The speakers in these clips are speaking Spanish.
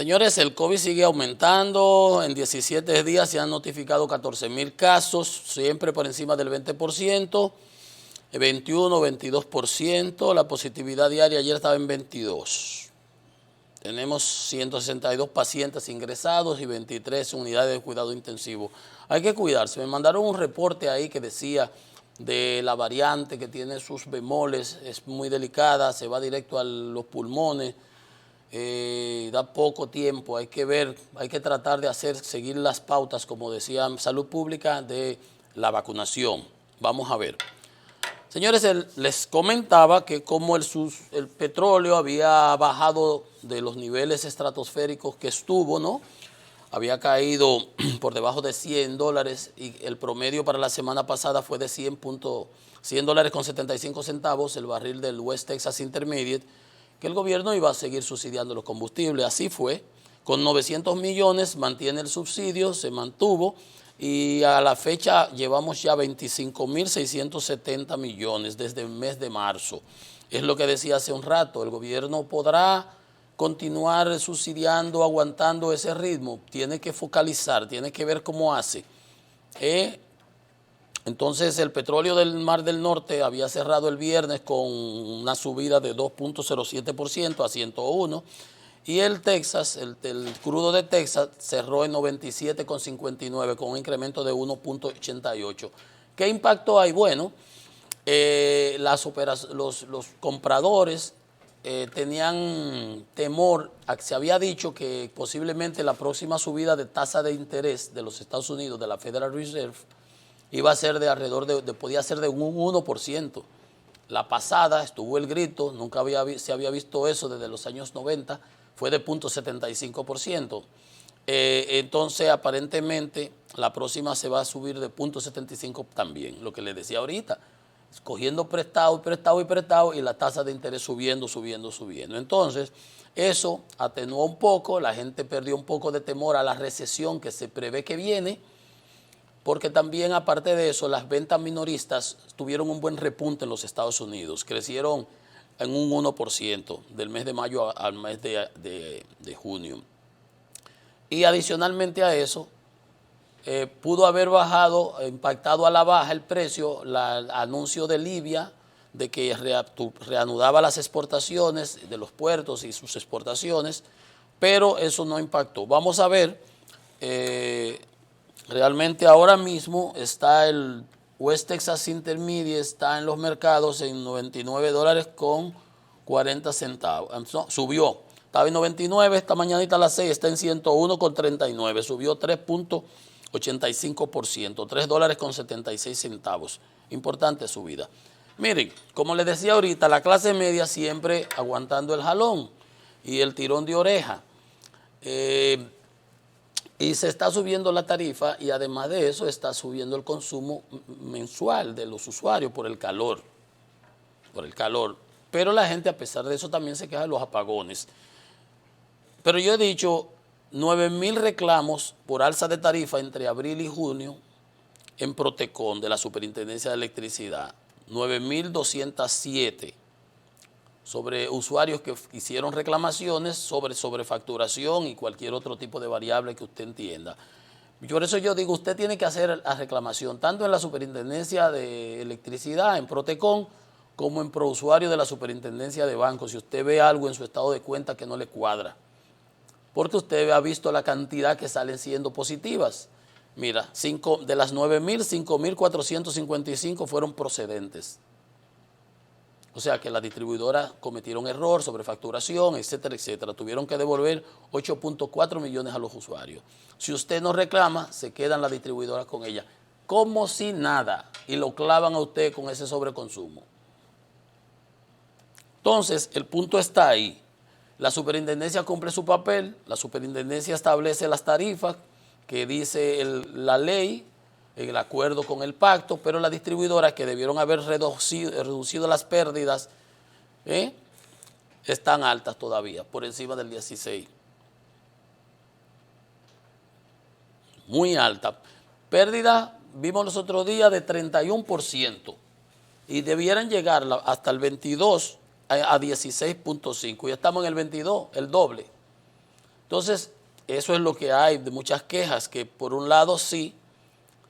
Señores, el COVID sigue aumentando. En 17 días se han notificado 14,000 casos, siempre por encima del 20%, 21, 22%. La positividad diaria ayer estaba en 22. Tenemos 162 pacientes ingresados y 23 unidades de cuidado intensivo. Hay que cuidarse. Me mandaron un reporte ahí que decía de la variante que tiene sus bemoles, es muy delicada, se va directo a los pulmones. Da poco tiempo, hay que ver, hay que tratar de seguir las pautas, como decía Salud Pública, de la vacunación. Vamos a ver. Señores, les comentaba que como el petróleo había bajado de los niveles estratosféricos que estuvo, ¿no? Había caído por debajo de $100 y el promedio para la semana pasada fue de $100 con 75 centavos, el barril del West Texas Intermediate, que el gobierno iba a seguir subsidiando los combustibles. Así fue, con 900 millones mantiene el subsidio, se mantuvo y a la fecha llevamos ya 25.670 millones desde el mes de marzo. Es lo que decía hace un rato, el gobierno podrá continuar subsidiando, aguantando ese ritmo, tiene que focalizar, tiene que ver cómo hace. Entonces el petróleo del Mar del Norte había cerrado el viernes con una subida de 2.07% a 101 y el Texas, el crudo de Texas cerró en 97,59 con un incremento de 1.88. ¿Qué impacto hay? Bueno, los compradores tenían temor, se había dicho que posiblemente la próxima subida de tasa de interés de los Estados Unidos, de la Federal Reserve, iba a ser de alrededor podía ser de un 1%. La pasada estuvo el grito, nunca se había visto eso desde los años 90, fue de 0.75%. Entonces, aparentemente, la próxima se va a subir de 0.75 también, lo que les decía ahorita, cogiendo prestado y la tasa de interés subiendo. Entonces, eso atenuó un poco, la gente perdió un poco de temor a la recesión que se prevé que viene, porque también, aparte de eso, las ventas minoristas tuvieron un buen repunte en los Estados Unidos, crecieron en un 1% del mes de mayo al mes de junio. Y adicionalmente a eso, pudo haber bajado, impactado a la baja el precio, el anuncio de Libia de que reanudaba las exportaciones de los puertos y sus exportaciones, pero eso no impactó. Vamos a ver. Realmente ahora mismo está el West Texas Intermediate, está en los mercados en $99 con 40 centavos. No, subió, estaba en 99, esta mañanita a las 6 está en 101 con 39, subió 3.85%, $3 con 76 centavos. Importante subida. Miren, como les decía ahorita, la clase media siempre aguantando el jalón y el tirón de oreja. Y se está subiendo la tarifa y además de eso está subiendo el consumo mensual de los usuarios por el calor. Pero la gente, a pesar de eso, también se queja de los apagones. Pero yo he dicho 9,000 reclamos por alza de tarifa entre abril y junio en Protecon de la Superintendencia de Electricidad. 9,207 sobre usuarios que hicieron reclamaciones sobre sobrefacturación y cualquier otro tipo de variable que usted entienda. Por eso yo digo, usted tiene que hacer la reclamación tanto en la Superintendencia de Electricidad, en Protecon, como en Prousuario de la Superintendencia de Bancos, si usted ve algo en su estado de cuenta que no le cuadra. Porque usted ha visto la cantidad que salen siendo positivas. Mira, de las 9,000, 5,455 fueron procedentes. O sea que las distribuidoras cometieron error, sobrefacturación, etcétera, etcétera. Tuvieron que devolver 8.4 millones a los usuarios. Si usted no reclama, se quedan las distribuidoras con ella, como si nada, y lo clavan a usted con ese sobreconsumo. Entonces, el punto está ahí. La superintendencia cumple su papel, la superintendencia establece las tarifas que dice la ley, el acuerdo con el pacto, pero las distribuidoras que debieron haber reducido las pérdidas están altas todavía, por encima del 16. Muy alta. Pérdida, vimos los otros días, de 31% y debieran llegar hasta el 22 a 16.5. Ya estamos en el 22, el doble. Entonces, eso es lo que hay de muchas quejas, que por un lado sí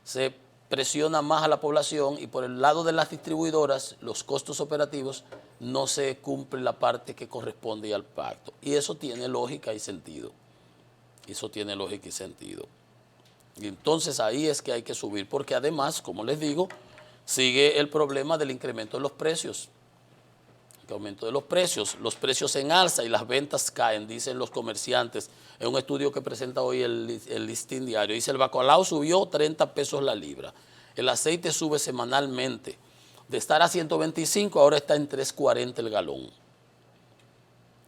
se presiona más a la población y por el lado de las distribuidoras, los costos operativos, no se cumple la parte que corresponde al pacto. Y eso tiene lógica y sentido. Eso tiene lógica y sentido. Y entonces ahí es que hay que subir, porque además, como les digo, sigue el problema del incremento de los precios. El aumento de los precios en alza y las ventas caen, dicen los comerciantes. En un estudio que presenta hoy el Listín Diario, dice el bacalao subió 30 pesos la libra, el aceite sube semanalmente, de estar a 125 ahora está en 3.40 el galón.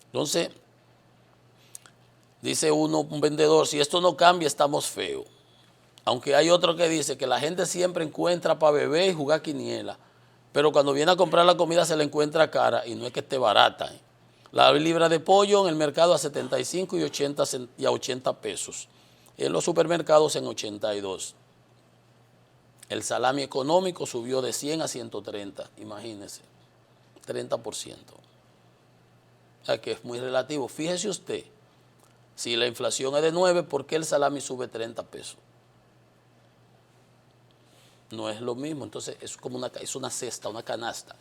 Entonces, dice un vendedor, si esto no cambia estamos feos. Aunque hay otro que dice que la gente siempre encuentra para beber y jugar quiniela, pero cuando viene a comprar la comida se la encuentra cara y no es que esté barata. La libra de pollo en el mercado a 75 y a 80 pesos. En los supermercados en 82. El salami económico subió de 100 a 130, imagínense, 30%. O sea que es muy relativo. Fíjese usted, si la inflación es de 9, ¿por qué el salami sube 30 pesos? No es lo mismo, entonces es como es una cesta, una canasta.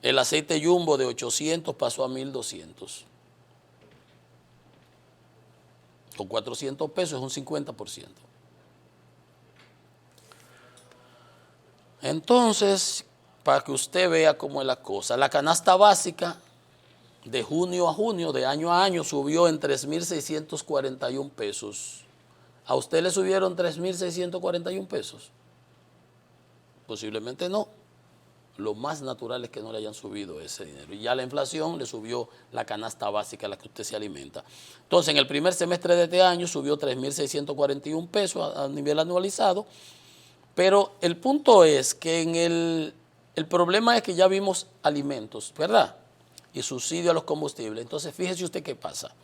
El aceite jumbo de 800 pasó a 1.200. Con 400 pesos es un 50%. Entonces, para que usted vea cómo es la cosa, la canasta básica de junio a junio, de año a año, subió en 3.641 pesos. ¿A usted le subieron 3.641 pesos? Posiblemente no. Lo más natural es que no le hayan subido ese dinero. Y ya la inflación le subió la canasta básica a la que usted se alimenta. Entonces, en el primer semestre de este año subió 3.641 pesos a nivel anualizado. Pero el punto es que el problema es que ya vimos alimentos, ¿verdad? Y subsidio a los combustibles. Entonces, fíjese usted qué pasa.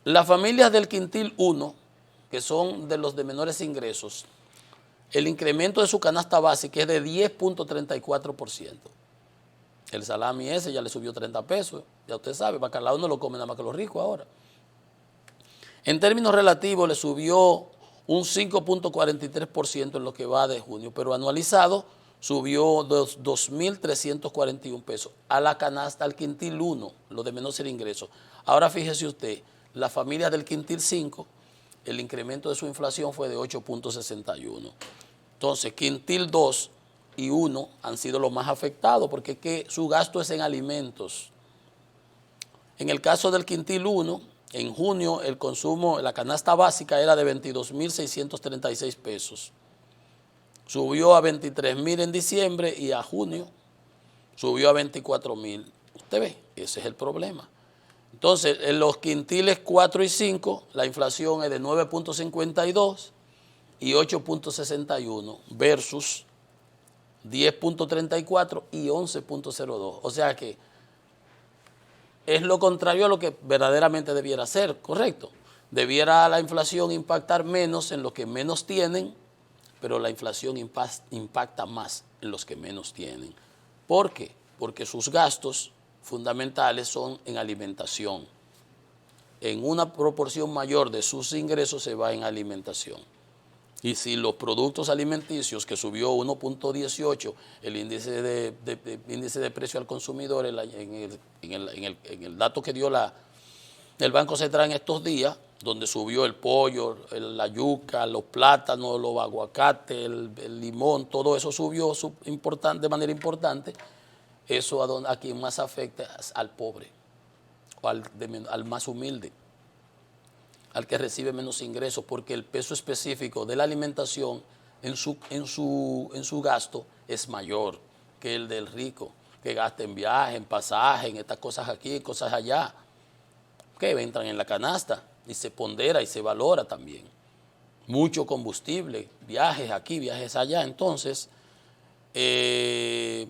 Las familias del quintil 1, que son de los de menores ingresos, el incremento de su canasta básica es de 10.34%. El salami ese ya le subió 30 pesos, ya usted sabe, bacalao no lo come nada más que los ricos ahora. En términos relativos le subió un 5.43% en lo que va de junio, pero anualizado subió 2.341 pesos a la canasta, al quintil 1, lo de menor ingreso. Ahora fíjese usted, las familias del quintil 5, el incremento de su inflación fue de 8.61. Entonces, quintil 2 y 1 han sido los más afectados porque es que su gasto es en alimentos. En el caso del quintil 1, en junio el consumo, la canasta básica era de 22.636 pesos. Subió a 23.000 en diciembre y a junio subió a 24.000. Usted ve, ese es el problema. Entonces, en los quintiles 4 y 5, la inflación es de 9.52 y 8.61 versus 10.34 y 11.02. O sea que es lo contrario a lo que verdaderamente debiera ser, ¿correcto? Debiera la inflación impactar menos en los que menos tienen, pero la inflación impacta más en los que menos tienen. ¿Por qué? Porque sus gastos fundamentales son en alimentación. En una proporción mayor de sus ingresos se va en alimentación. Y si los productos alimenticios, que subió 1.18 el índice de precio al consumidor en el dato que dio el Banco Central en estos días, donde subió el pollo, la yuca, los plátanos, los aguacates, el limón, todo eso subió de manera importante. Eso a quien más afecta es al pobre o al más humilde, al que recibe menos ingresos, porque el peso específico de la alimentación en su gasto es mayor que el del rico, que gasta en viaje, en pasaje, en estas cosas aquí, cosas allá, que entran en la canasta y se pondera y se valora también. Mucho combustible, viajes aquí, viajes allá. Entonces, el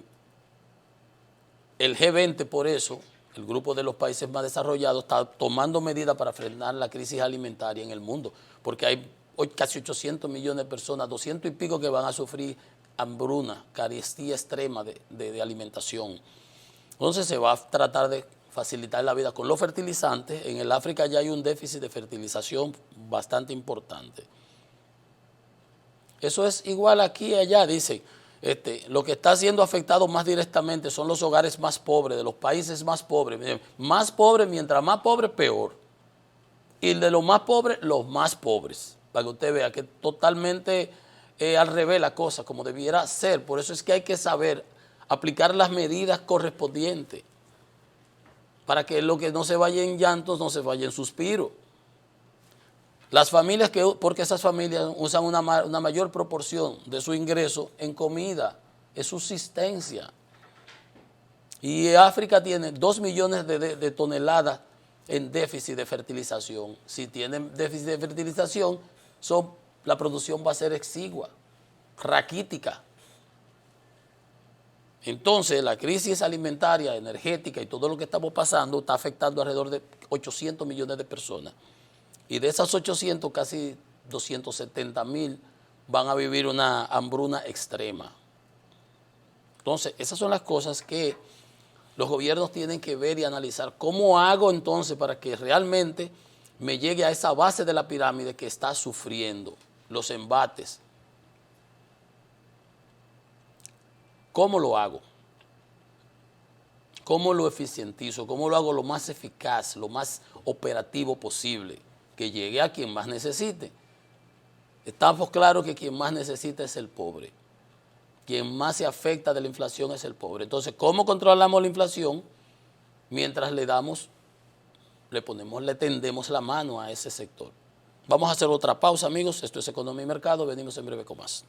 G20 por eso, el grupo de los países más desarrollados, está tomando medidas para frenar la crisis alimentaria en el mundo, porque hay hoy casi 800 millones de personas, 200 y pico que van a sufrir hambruna, carestía extrema de alimentación. Entonces se va a tratar de facilitar la vida con los fertilizantes. En el África ya hay un déficit de fertilización bastante importante. Eso es igual aquí y allá, dicen. Lo que está siendo afectado más directamente son los hogares más pobres, de los países más pobres. Más pobres, mientras más pobres, peor. Y de los más pobres, los más pobres. Para que usted vea que totalmente al revés la cosa, como debiera ser. Por eso es que hay que saber aplicar las medidas correspondientes, para que lo que no se vaya en llantos, no se vaya en suspiro. Las familias, porque esas familias usan una mayor proporción de su ingreso en comida, es subsistencia. Y África tiene 2 millones de toneladas en déficit de fertilización. Si tienen déficit de fertilización, la producción va a ser exigua, raquítica. Entonces, la crisis alimentaria, energética y todo lo que estamos pasando está afectando alrededor de 800 millones de personas. Y de esas 800, casi 270,000 van a vivir una hambruna extrema. Entonces, esas son las cosas que los gobiernos tienen que ver y analizar. ¿Cómo hago entonces para que realmente me llegue a esa base de la pirámide que está sufriendo los embates? ¿Cómo lo hago? ¿Cómo lo eficientizo? ¿Cómo lo hago lo más eficaz, lo más operativo posible? Que llegue a quien más necesite. Estamos claros que quien más necesita es el pobre. Quien más se afecta de la inflación es el pobre. Entonces, ¿cómo controlamos la inflación? Mientras le tendemos la mano a ese sector. Vamos a hacer otra pausa, amigos. Esto es Economía y Mercado. Venimos en breve con más.